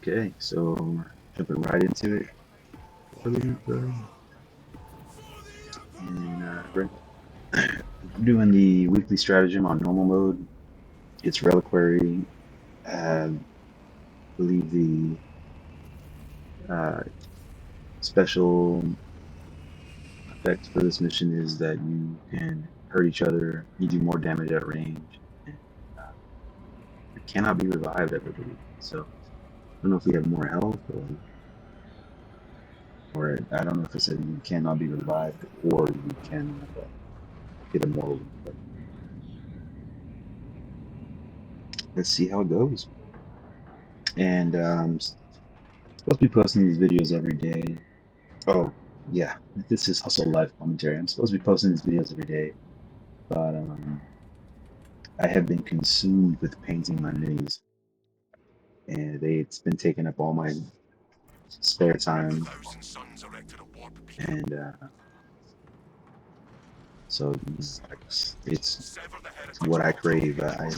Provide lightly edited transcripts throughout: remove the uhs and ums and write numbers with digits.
Okay, so jumping right into it. And we're doing the weekly stratagem on normal mode. It's reliquary. I believe the uh, special effect for this mission is that you can hurt each other. You do more damage at range. And it cannot be revived, I believe. So I don't know if we have more health or I don't know if it said you cannot be revived or you can get a mortal. But let's see how it goes. And supposed to be posting these videos every day. Oh, yeah, this is also live commentary. I'm supposed to be posting these videos every day, but I have been consumed with painting my minis, and it's been taking up all my spare time, and so it's what I crave. I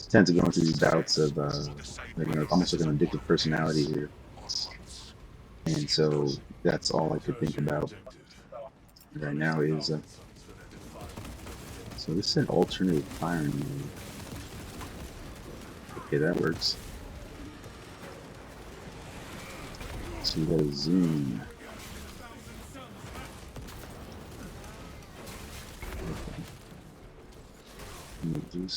tend to go into these bouts of almost like an addictive personality here, and so that's all I could think about right now is so this said alternate firing mode. Okay, that works. So we gotta zoom. Okay.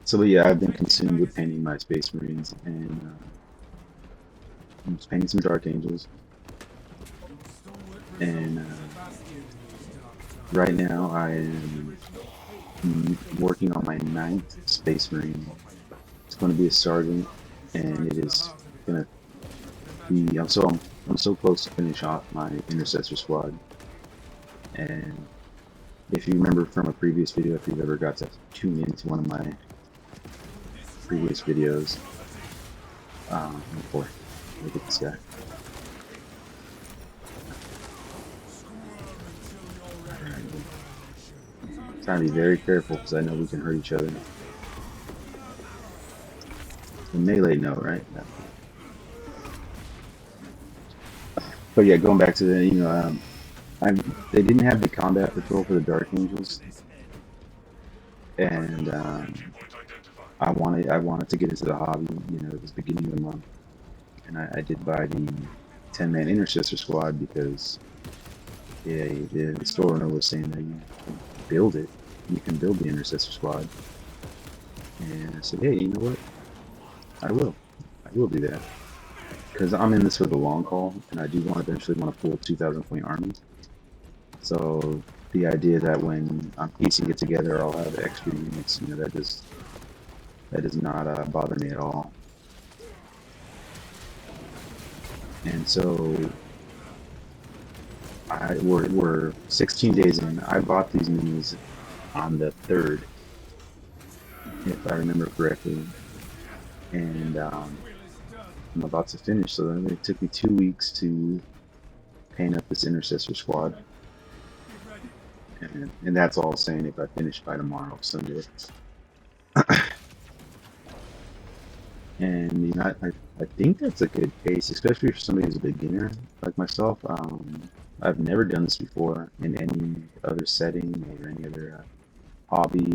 So yeah, I've been consumed with painting my Space Marines, and I'm just painting some Dark Angels. And right now I am working on my 9th Space Marine. It's going to be a sergeant, and it is going to be. I'm so close to finish off my intercessor squad. And if you remember from a previous video, if you've ever got to tune into one of my previous videos, boy, look at this guy. I'm trying to be very careful because I know we can hurt each other. The melee, no, right? No. But yeah, going back to the, they didn't have the combat patrol for the Dark Angels, and I wanted to get into the hobby. It was beginning of the month, and I did buy the 10-man intercessor squad because the store owner was saying that you can build it. You can build the intercessor squad, and I said, hey, you know what? I will do that because I'm in this for the long haul, and I do eventually want a full 2,000 point army. So the idea that when I'm piecing it together, I'll have extra units, that does not bother me at all. And so we're 16 days in. I bought these minis on the 3rd, if I remember correctly, and I'm about to finish. So then it took me 2 weeks to paint up this intercessor squad, and that's all saying if I finish by tomorrow, Sunday. And I think that's a good pace, especially for somebody who's a beginner like myself. I've never done this before in any other setting or any other hobby,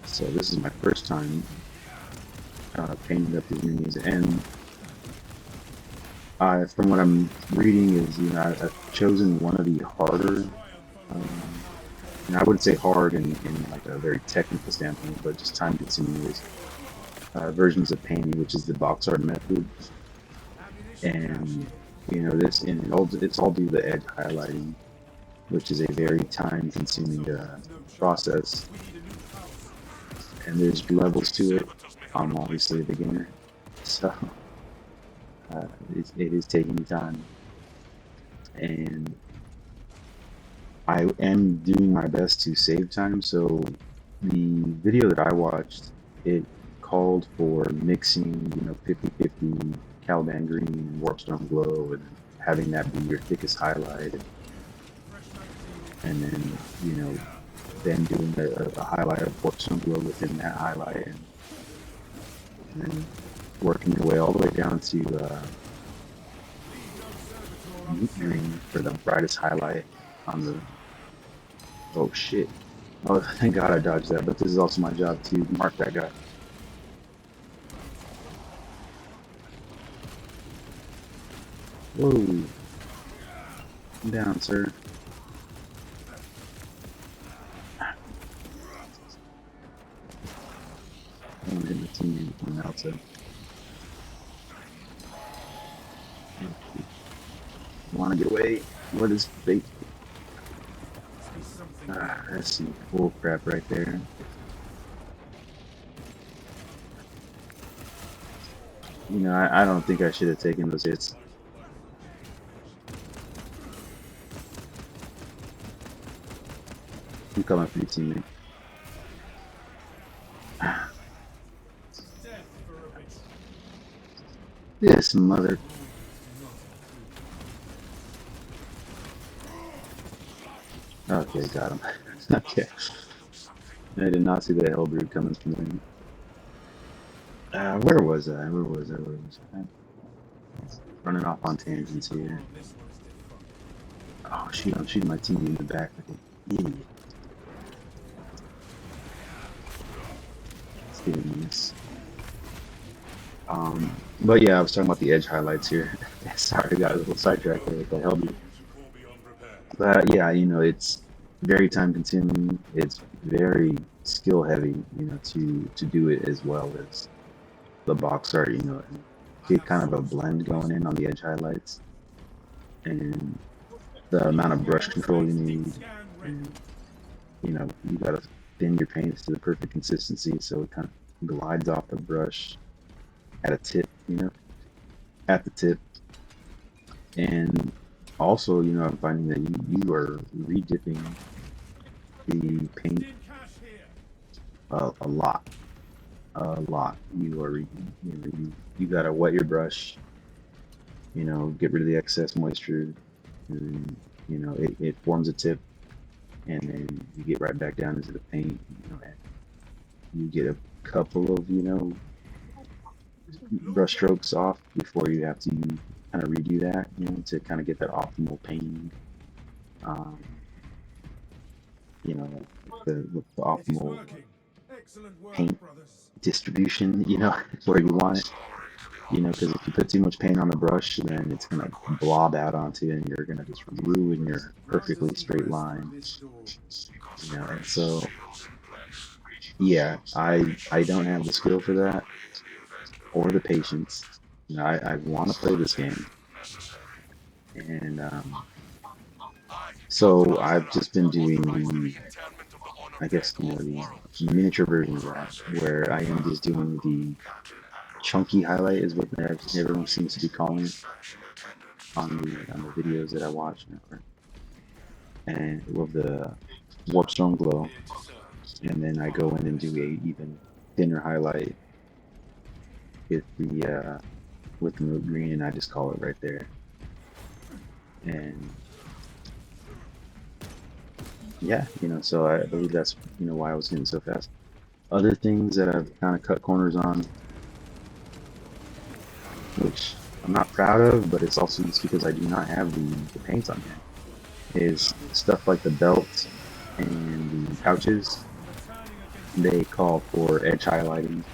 so this is my first time painting up these minis. And from what I'm reading is, I've chosen one of the harder. And I wouldn't say hard in like a very technical standpoint, but just time-consuming versions of painting, which is the box art method. And it's all due to the edge highlighting, which is a very time-consuming process. And there's levels to it. I'm obviously a beginner, so it is taking me time, and I am doing my best to save time. So the video that I watched, it called for mixing, 50-50 Caliban Green and Warpstone Glow, and having that be your thickest highlight, and then, then doing a highlight of Warpstone Glow within that highlight. And and working your way all the way down to meat green for the brightest highlight on the. Oh shit! Oh, thank God I dodged that. But this is also my job to mark that guy. Whoa! I'm down, sir. I want to hit my teammate from the outside. I want to get away. What is bait? That's some bull crap right there. You know, I don't think I should have taken those hits. I'm coming for you, teammate. This mother. Okay, got him. Okay. I did not see that Hellbrood coming from there. Where was I? Where was I? Where was I? Running off on tangents here. Oh shoot, I'm shooting my teammate in the back like an idiot. Let's get in this. But yeah, I was talking about the edge highlights here. Sorry, got a little sidetracked there with the Hellbrood. But yeah, you know, it's very time consuming. It's very skill heavy, you know, to do it as well as the box art, you know, and get kind of a blend going in on the edge highlights and the amount of brush control you need, and you know, you gotta thin your paints to the perfect consistency so it kind of glides off the brush at a tip, you know, at the tip. And also, you know, I'm finding that you are re-dipping the paint a lot. A lot. You gotta wet your brush, you know, get rid of the excess moisture, and you know, it forms a tip, and then you get right back down into the paint, you know, and you get a couple of, you know, brush strokes off before you have to kind of redo that, you know, to kind of get that optimal painting, um, you know, the optimal paint distribution, you know, where you want it, you know, because if you put too much paint on the brush, then it's gonna blob out onto you, and you're gonna just ruin your perfectly straight line, you know. And so, yeah, I don't have the skill for that or the patience. You know, I want to play this game, and so I've just been doing the, I guess, you know, the miniature version of that, where I am just doing the chunky highlight is what everyone seems to be calling it on the videos that I watch, and with the Warpstone glow, and then I go in and do a even thinner highlight with the mood green, and I just call it right there. And yeah, you know, so I believe that's, you know, why I was getting so fast. Other things that I've kind of cut corners on, which I'm not proud of, but it's also just because I do not have the paints on here, is stuff like the belt and the pouches. They call for edge highlighting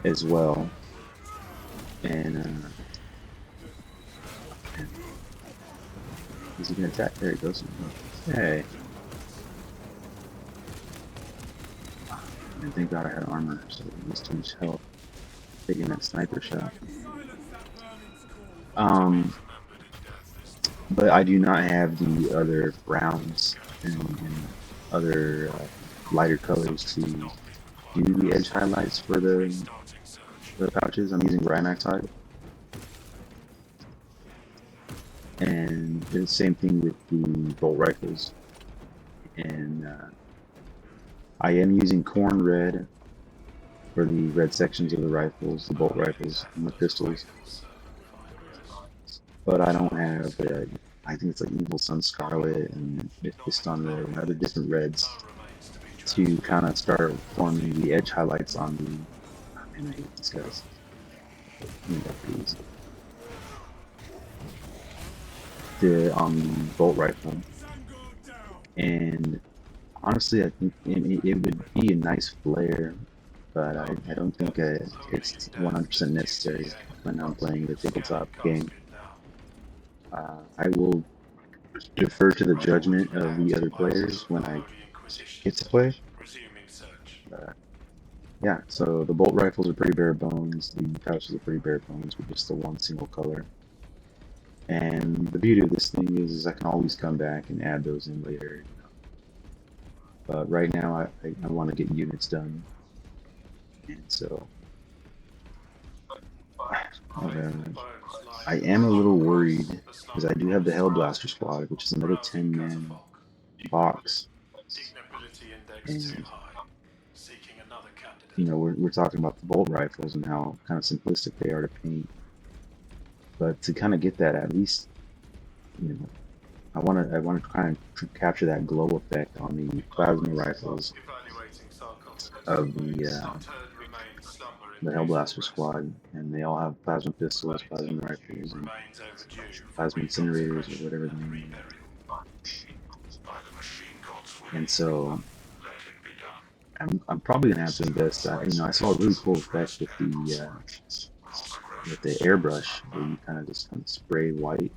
as well. And is he gonna attack? There he goes. Hey. And thank God I had armor, so it was too much help taking that sniper shot. But I do not have the other browns and other lighter colors to do the edge highlights for the pouches. I'm using Rhinoxide. And the same thing with the bolt rifles. And I am using corn red for the red sections of the rifles, the bolt rifles, and the pistols. But I don't have, I think it's like Evil Sun Scarlet and Piston Red and other different reds to kind of start forming the edge highlights on the, oh And I hate these guys. These. On the bolt rifle, and honestly, I think it would be a nice flare, but I don't think it's 100% necessary when I'm playing the tabletop game. I will defer to the judgment of the other players when I get to play. Yeah, so the bolt rifles are pretty bare bones, the pouches are pretty bare bones with just the one single color. And the beauty of this thing is I can always come back and add those in later. But right now I want to get units done. And so I am a little worried because I do have the Hellblaster squad, which is another 10-man box. And, you know, we're talking about the bolt rifles and how kind of simplistic they are to paint. But to kind of get that, at least, you know, I want to kind of capture that glow effect on the plasma rifles of the Hellblaster squad, and they all have plasma pistols, plasma rifles, and plasma incinerators, or whatever they name. And so I'm probably gonna have to invest. You know, I saw a really cool effect with the airbrush, where you kind of just spray white,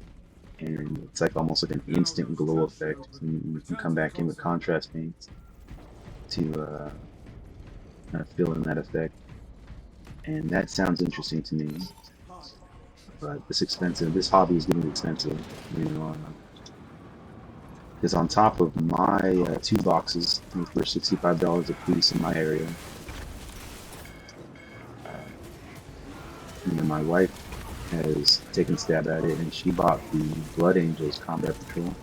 and it's like almost like an instant glow effect. And you can come back in with contrast paints to kind of fill in that effect. And that sounds interesting to me, but it's expensive. This hobby is getting expensive, you know. Because on top of my 2 boxes, for $65 a piece in my area, you know, my wife has taken a stab at it, and she bought the Blood Angels Combat Patrol,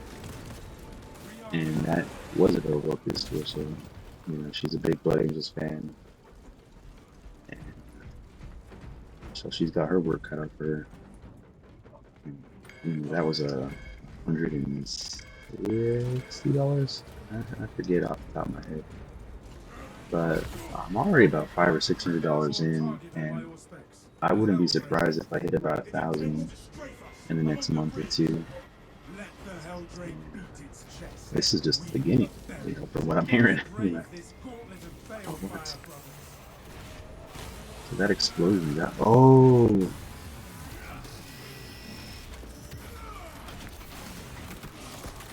and that was available at this store. So, you know, she's a big Blood Angels fan. So she's got her work cut out for her. You know, that was $160. I forget off the top of my head. But I'm already about $500 or $600 in, and I wouldn't be surprised if I hit about 1,000 in the next month or two. This is just the beginning, you know, from what I'm hearing. You know. Oh, what? So that explosion got. Oh!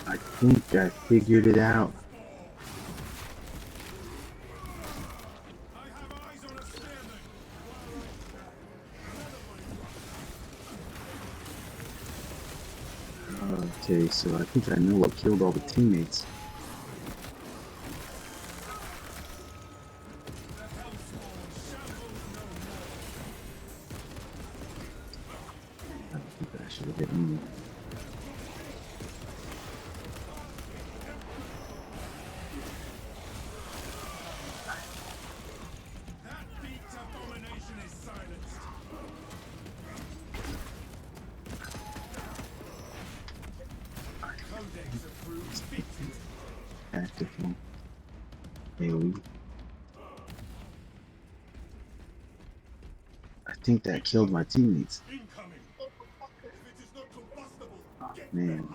I think I figured it out. Okay, so I think I know what killed all the teammates. I don't think that should have hit me. Tactical AoE. I think that killed my teammates. Oh, man.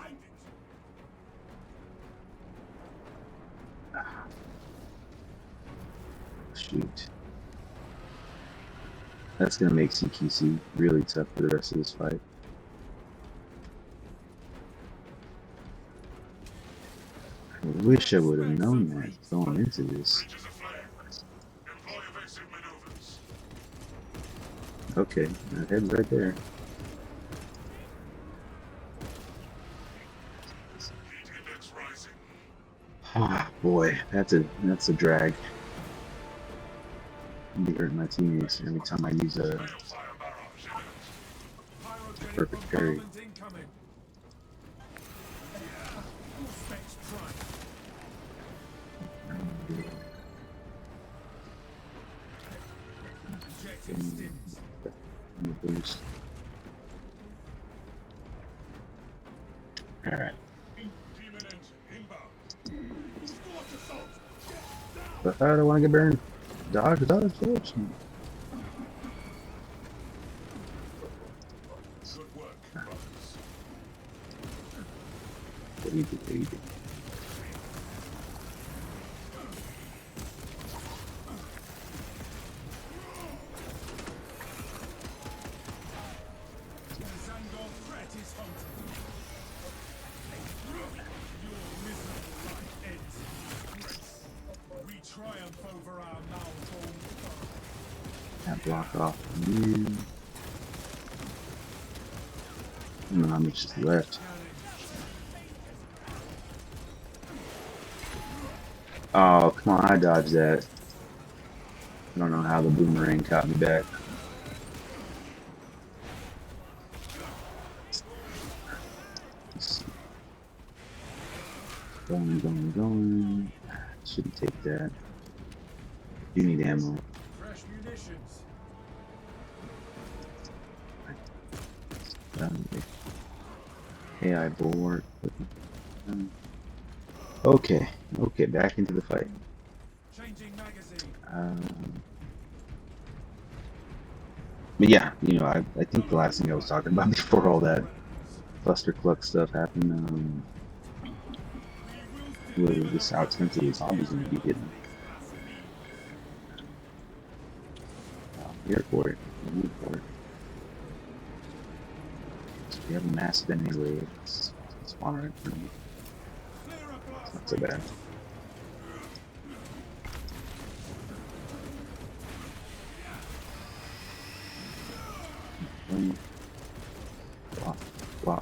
Shoot. That's gonna make CQC really tough for the rest of this fight. I wish I would have known that going into this. Okay, that head's right there. Ah, boy, that's a drag. I'll be hurting my teammates every time I use a perfect parry. Boost. All right. But I don't want to get burned. Dodge, dodge, dodge. You did, you did. That block off you. I don't know how much is left. Oh, come on, I dodged that. I don't know how the boomerang caught me back. Going. Shouldn't take that. You need ammo. Fresh munitions. AI board. Okay, back into the fight. Changing magazine. But yeah, I think the last thing I was talking about before all that cluster cluck stuff happened, with this how expensive the zombies gonna be getting. Here for it. Here for it. So we have a massive enemy wave. It's spawn right for me. It's not so bad. Wow.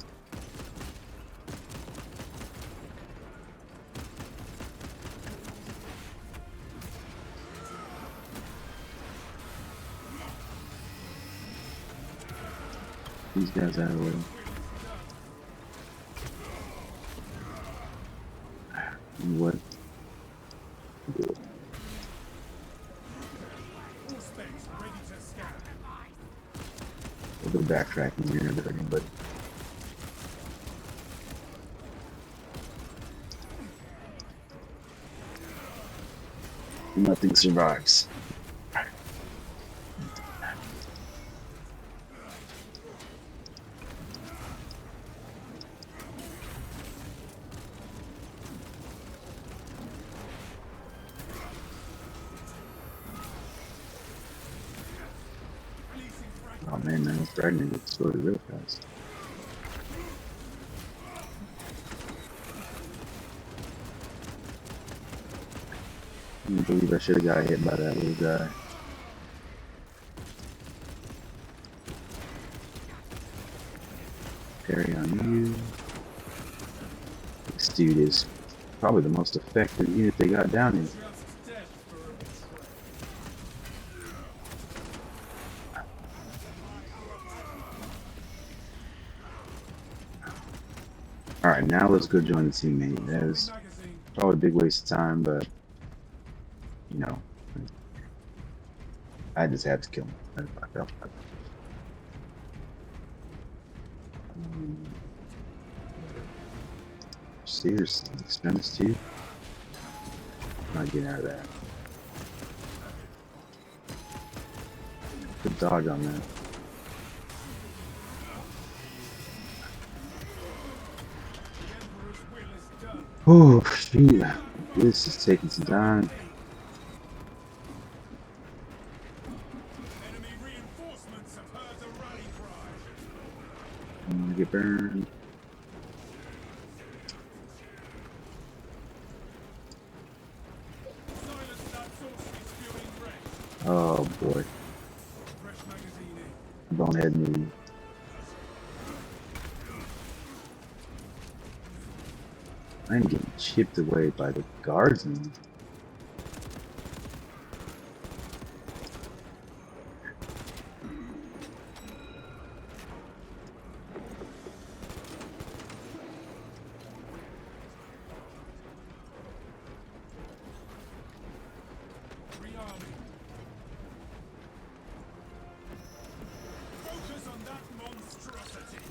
These guys out of the way. What? Good. A little bit of backtracking here and everything, but nothing survives. Oh man, that fragment exploded real fast. I can't believe I should have got hit by that little guy. Parry on you. This dude is probably the most effective unit they got down here. Alright, now let's go join the teammate. That is probably a big waste of time, but I just had to kill him. Seriously, expense too? Not getting out of that. Good dodge on that. Oh, shoot. This is taking some time. Enemy reinforcements have heard the rally cry. I'm gonna get burned. Silence that sorcery spewing wreck. Oh boy. Fresh magazine in. Bonehead move. I'm getting chipped away by the guardsmen. Rearming. Focus on that monstrosity.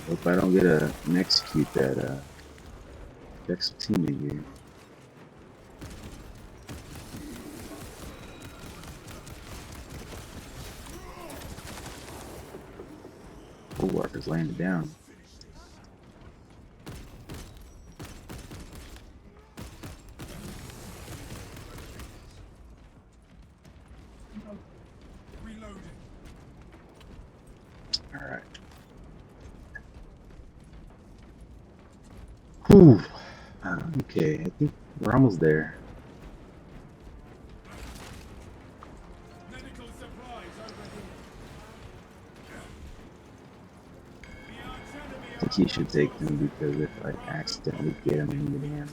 Hope I don't get an execute that next teammate here. Bulwarkers laying it down. Reloading. Alright. Whew. Okay, I think we're almost there. Medical supplies over here. The artillery I think you should take them because if I accidentally get them in the damn.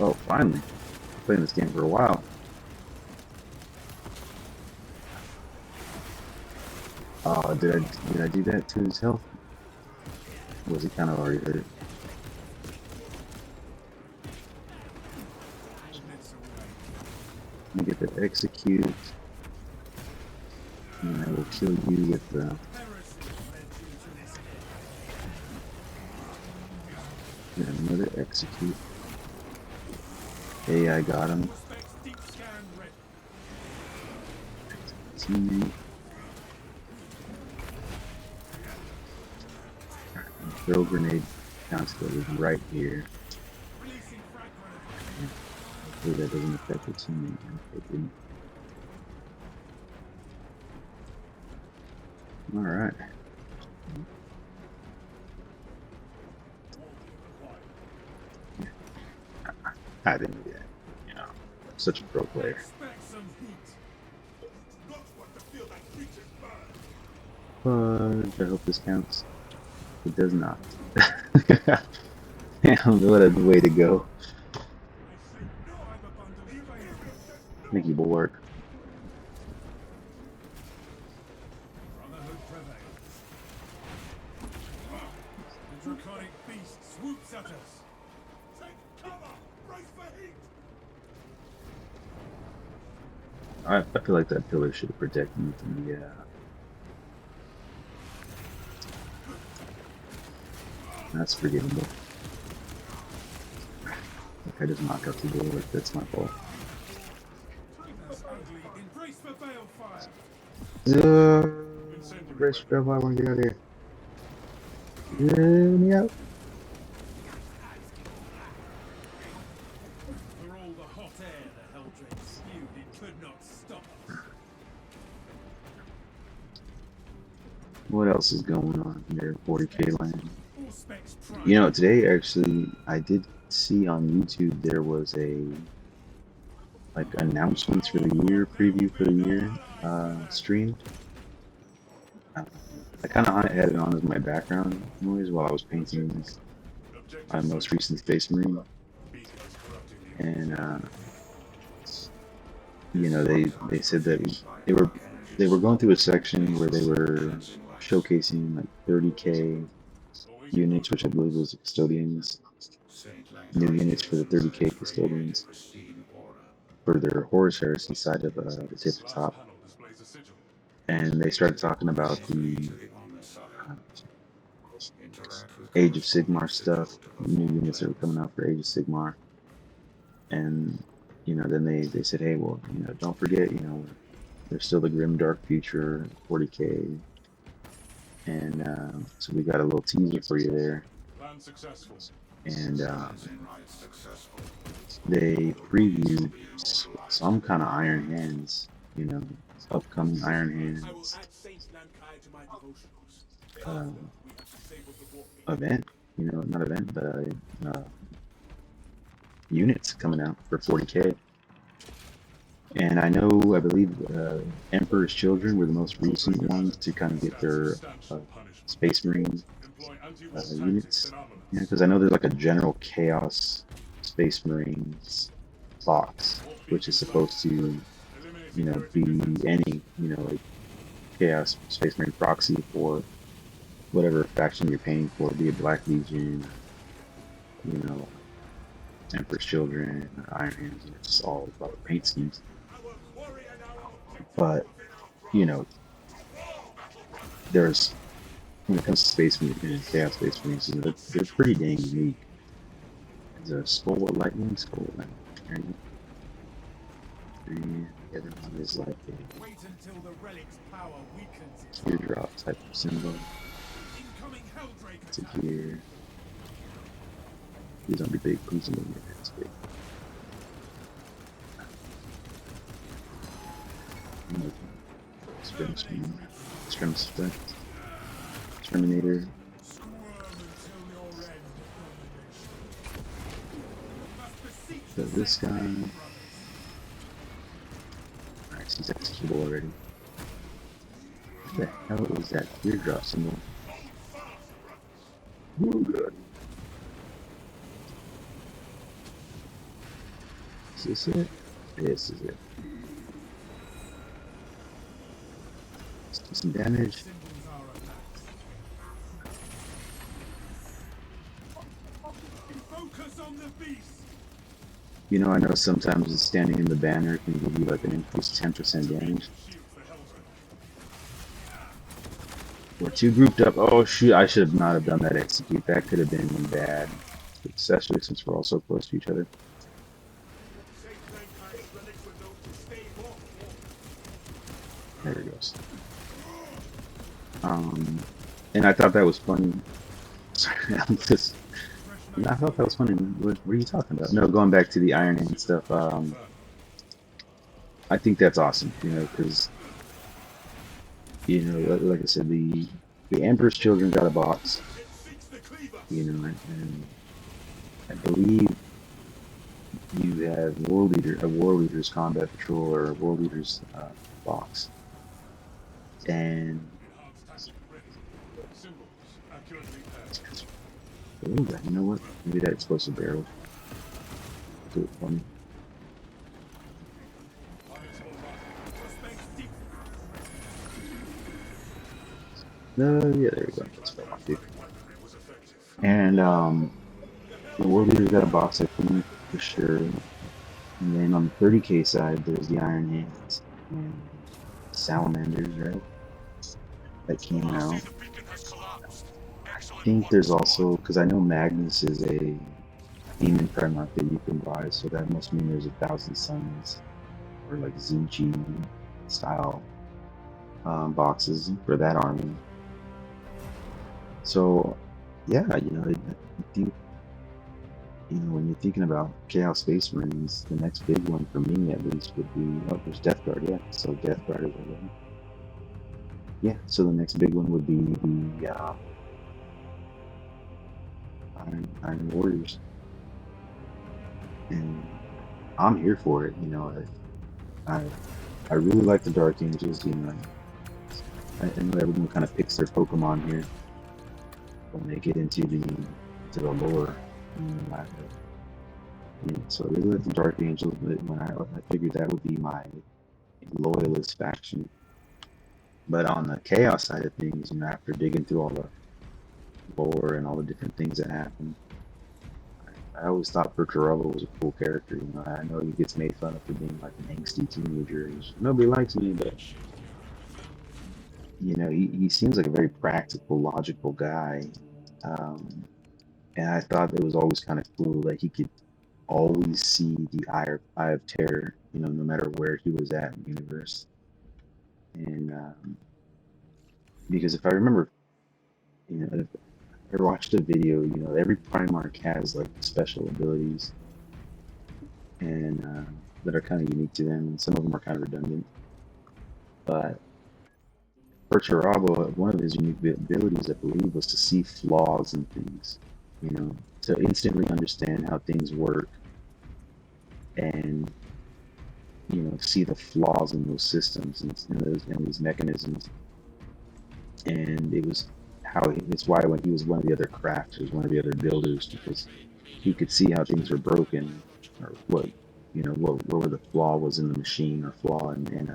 Oh, finally. Playing this game for a while. Oh, did I do that to his health? Or was he kind of already hurt? minutes away. Let me get that execute. And I will kill you with the Heresy led you to this another execute. Hey, I got him. Suspects deep scan ready. Teammate. Throw grenade constantly right here. Releasing frag grenade. Hopefully that doesn't affect the teammate. It didn't. Alright. I didn't do that. You know, I'm such a pro player. Expect some heat. Not want to feel that creature's burn. But I hope this counts. It does not. Damn, what a way to go. Thank you, Bulwark. Brotherhood prevails. The draconic beast swoops at us. Take cover! Brace for heat! I feel like that pillar should have protected me from the that's forgivable. Like I just knock out the Bulwark, that's my fault. That's ugly. Brace for balefire. Brace yourself, I want to get out of here. Get me out. For all the hot air the Helldrake spewed, it could not stop us. What else is going on here? 40k land. All specs tried. You know, today actually I did see on YouTube there was a like announcements for the year, preview for the year streamed. I kind of had it on as my background noise while I was painting my most recent Space Marine, and you know they said that they were going through a section where they were showcasing like 30k units, which I believe was custodians, new units for the 30k custodians for their Horus Heresy side of the tabletop. And they started talking about the Age of Sigmar stuff, new units that were coming out for Age of Sigmar. And, you know, then they said, hey, well, you know, don't forget, you know, there's still the Grim Dark Future 40k. And so we got a little teaser for you there. And they previewed some kind of Iron Hands, you know, upcoming Iron Hands event, you know, not event, but units coming out for 40k. And I believe Emperor's Children were the most recent ones to kind of get their Space Marine units. Yeah, because I know there's like a General Chaos Space Marines box, which is supposed to, you know, be any, you know, like Chaos Space Marine proxy for whatever faction you're paying for, be it Black Legion, you know, Emperor's Children, Iron Hands, it's just all about the paint schemes. But, you know, there's, when it comes to Space Marine and Chaos Space Marines, they're pretty dang unique. There's a Skull with Lightning, Skull with Lightning. The other one is like Wait until the relic's power weakens its a teardrop type of symbol. incoming Helldrake It's a attack. gear. Please don't be big. Please don't be big. It's big. Exterminator. Squirm until your end, abomination. Must beseech So the this guy. Sacred Brothers. Alright, he's executable already. What the hell is that teardrop symbol? Oh god. Is this it? This is it. Let's do some damage. Symbols are a max. Focus on the beast. You know, I know sometimes standing in the banner can give you like an increased 10% damage. Shield for Helldrake. We're too grouped up. Oh shoot, I should not have done that execute. That could have been bad. Especially since we're all so close to each other. There it goes. And I thought that was funny. Sorry, I'm just. I thought that was funny. What are you talking about? No, going back to the Iron Man stuff. I think that's awesome. You know, because like I said, the Emperor's Children got a box. You know, and I believe you have a War Leader's Combat Patrol or a War Leader's box, and oh, you know what? Maybe that explosive barrel do it for me. No, yeah, there we go. That's fine, dude. And the War Leader's got a box, I think, for sure. And then on the 30k side, there's the Iron Hands and Salamanders, right? That came out. I think there's also, because I know Magnus is a demon Primarch that you can buy, so that must mean there's 1,000 Suns or like ZG style boxes for that army. So, yeah, I think, when you're thinking about Chaos Space Marines, the next big one for me at least would be, oh, there's Death Guard, yeah, so Death Guard is already. Yeah, so the next big one would be the Iron Warriors. And I'm here for it, I really like the Dark Angels, I know everyone kind of picks their Pokemon here when they get into the lore. So I really like the Dark Angels, but when I figured that would be my loyalist faction. But on the Chaos side of things, after digging through all the lore and all the different things that happen, I always thought Perturabo was a cool character. I know he gets made fun of for being like an angsty teenager. Nobody likes me, but he seems like a very practical, logical guy. And I thought it was always kind of cool that he could always see the eye of terror, no matter where he was at in the universe. And because if I remember, if I watched a video, every Primarch has like special abilities and that are kind of unique to them, and some of them are kind of redundant. But Perturabo, one of his unique abilities, I believe, was to see flaws in things, to instantly understand how things work and see the flaws in those systems and these mechanisms. And it's why when he was one of the other crafters, one of the other builders, because he could see how things were broken, or what where the flaw was in the machine, or flaw in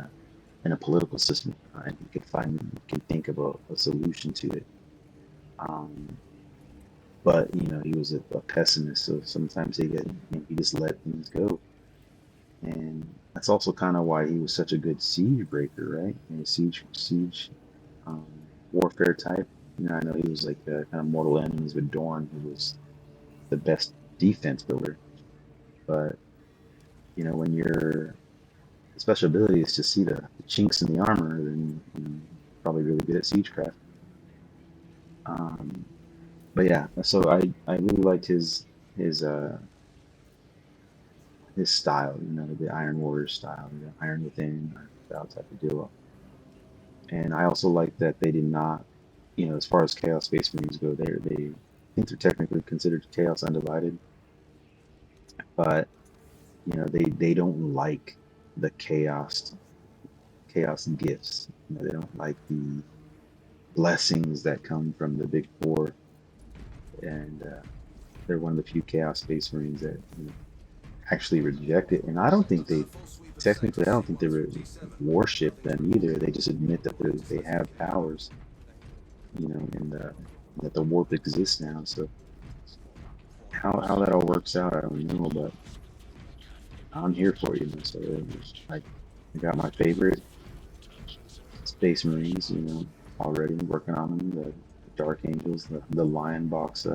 a political system, and he can think of a solution to it. But he was a pessimist, so sometimes he just let things go. And that's also kind of why he was such a good siege breaker, right? Siege um, warfare type. I know he was like kind of mortal enemies with Dorn, who was the best defense builder. But when you're special ability is to see the chinks in the armor, then probably really good at siegecraft. Um, but yeah, so I really liked his uh his style, the Iron Warrior style, the Iron Within, Iron Without type of deal. And I also like that they did not, as far as Chaos Space Marines go, I think they're technically considered Chaos Undivided, but they don't like the chaos gifts. They don't like the blessings that come from the big four, and they're one of the few Chaos Space Marines that actually reject it. And I don't think they technically, I don't think they worship them either. They just admit that they have powers, and that the warp exists now. So how that all works out, I don't know, but I'm here for you. So I got my favorite Space Marines, already working on them. The Dark Angels, the Lion box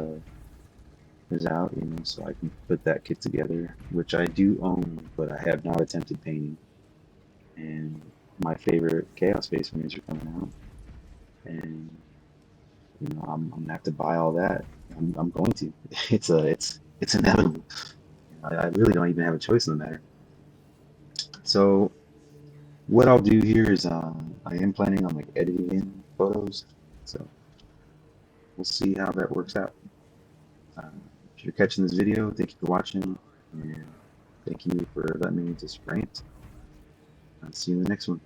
is out, so I can put that kit together, which I do own, but I have not attempted painting. And my favorite Chaos Space Marines are coming out, and I'm gonna have to buy all that. I'm going to. It's inevitable. I really don't even have a choice in the matter. So what I'll do here is I am planning on like editing in photos, so we'll see how that works out. Uh, if you're catching this video, thank you for watching, and thank you for letting me just rant. I'll see you in the next one.